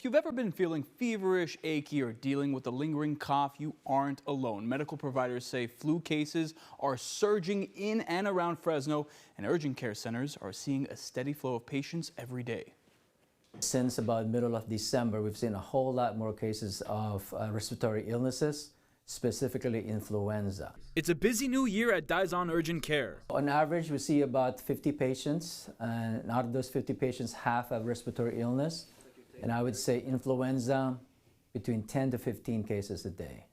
If you've ever been feeling feverish, achy, or dealing with a lingering cough, you aren't alone. Medical providers say flu cases are surging in and around Fresno, and urgent care centers are seeing a steady flow of patients every day. Since about middle of December, we've seen a whole lot more cases of respiratory illnesses, specifically influenza. It's a busy new year at Dizon Urgent Care. On average, we see about 50 patients, and out of those 50 patients, half have respiratory illness. And I would say influenza, between 10 to 15 cases a day,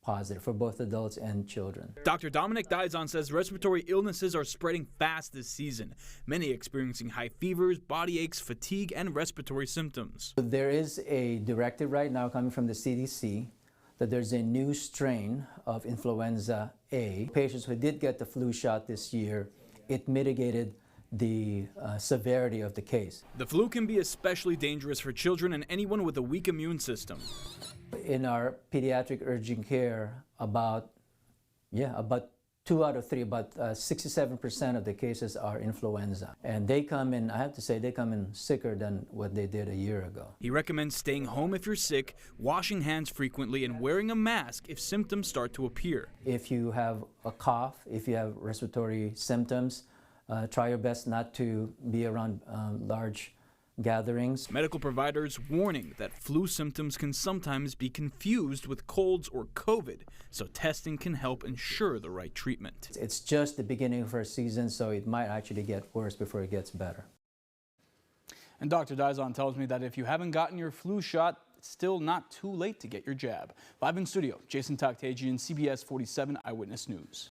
positive for both adults and children. Dr. Dominic Dizon says respiratory illnesses are spreading fast this season, many experiencing high fevers, body aches, fatigue, and respiratory symptoms. There is a directive right now coming from the CDC that there's a new strain of influenza A. Patients who did get the flu shot this year, it mitigated the severity of the case. The flu can be especially dangerous for children and anyone with a weak immune system. In our pediatric urgent care, about 2 out of 3, about 67% of the cases are influenza. And they come in, I have to say, they come in sicker than what they did a year ago. He recommends staying home if you're sick, washing hands frequently, and wearing a mask if symptoms start to appear. If you have a cough, if you have respiratory symptoms, try your best not to be around large gatherings. Medical providers warning that flu symptoms can sometimes be confused with colds or COVID, so testing can help ensure the right treatment. It's just the beginning of our season, so it might actually get worse before it gets better. And Dr. Dizon tells me that if you haven't gotten your flu shot, it's still not too late to get your jab. Live in studio, Jason Taktagian, CBS 47 Eyewitness News.